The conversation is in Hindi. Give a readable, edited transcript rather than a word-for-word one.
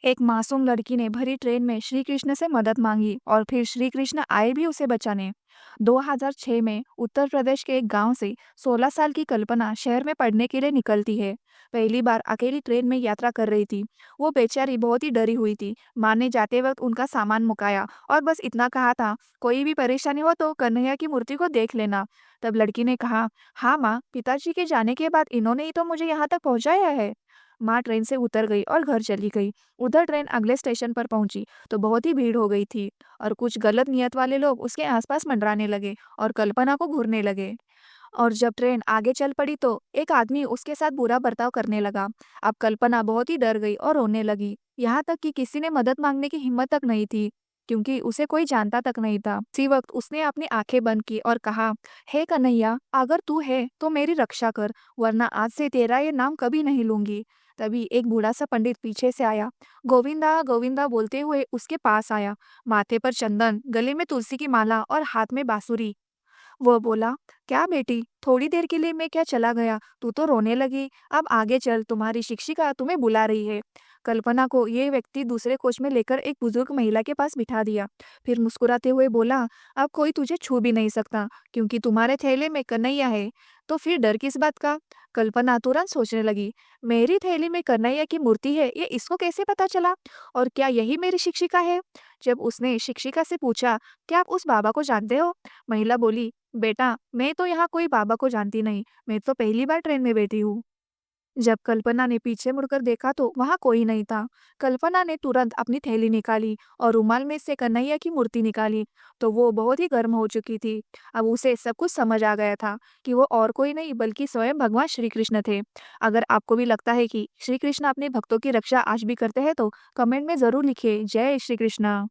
एक मासूम लड़की ने भरी ट्रेन में श्री कृष्ण से मदद मांगी और फिर श्री कृष्ण आए भी उसे बचाने। 2006 में उत्तर प्रदेश के एक गांव से 16 साल की कल्पना शहर में पढ़ने के लिए निकलती है। पहली बार अकेली ट्रेन में यात्रा कर रही थी। वो बेचारी बहुत ही डरी हुई थी। माँ ने जाते वक्त उनका सामान मुकाया और बस इतना कहा था, कोई भी परेशानी हो तो कन्हैया की मूर्ति को देख लेना। तब लड़की ने कहा, हाँ माँ, पिताजी के जाने के बाद इन्होंने ही तो मुझे यहाँ तक पहुँचाया है। माँ ट्रेन से उतर गई और घर चली गई। उधर ट्रेन अगले स्टेशन पर पहुंची तो बहुत ही भीड़ हो गई थी और कुछ गलत नियत वाले लोग उसके आसपास मंडराने लगे और कल्पना को घूरने लगे। और जब ट्रेन आगे चल पड़ी तो एक आदमी उसके साथ बुरा बर्ताव करने लगा। अब कल्पना बहुत ही डर गई और रोने लगी। यहाँ तक कि किसी ने मदद मांगने की हिम्मत तक नहीं थी, क्योंकि उसे कोई जानता तक नहीं था। उसी वक्त उसने अपनी आंखें बंद की और कहा, हे कन्हैया, अगर तू है तो मेरी रक्षा कर, वरना आज से तेरा ये नाम कभी नहीं लूंगी। तभी एक बूढ़ा सा पंडित पीछे से आया, गोविंदा गोविंदा बोलते हुए उसके पास आया। माथे पर चंदन, गले में तुलसी की माला और हाथ में बांसुरी। वो बोला, क्या बेटी, थोड़ी देर के लिए मैं क्या चला गया, तू तो रोने लगी। अब आगे चल, तुम्हारी शिक्षिका तुम्हें बुला रही है। कल्पना को ये व्यक्ति दूसरे कोच में लेकर एक बुजुर्ग महिला के पास बिठा दिया। फिर मुस्कुराते हुए बोला, अब कोई तुझे छू भी नहीं सकता, क्योंकि तुम्हारे थैले में कन्हैया है। तो फिर डर किस बात का? कल्पना तुरंत सोचने लगी, मेरी थैली में कन्हैया की मूर्ति है, ये इसको कैसे पता चला? और क्या यही मेरी शिक्षिका है? जब उसने शिक्षिका से पूछा, क्या आप उस बाबा को जानते हो? महिला बोली, बेटा, मैं तो यहाँ कोई बाबा को जानती नहीं, मैं तो पहली बार ट्रेन में बैठी हूँ। जब कल्पना ने पीछे मुड़कर देखा तो वहां कोई नहीं था। कल्पना ने तुरंत अपनी थैली निकाली और रुमाल में से कन्हैया की मूर्ति निकाली, तो वो बहुत ही गर्म हो चुकी थी। अब उसे सब कुछ समझ आ गया था कि वो और कोई नहीं बल्कि स्वयं भगवान श्री कृष्ण थे। अगर आपको भी लगता है कि श्री कृष्ण अपने भक्तों की रक्षा आज भी करते हैं तो कमेंट में जरूर लिखिए, जय श्री कृष्ण।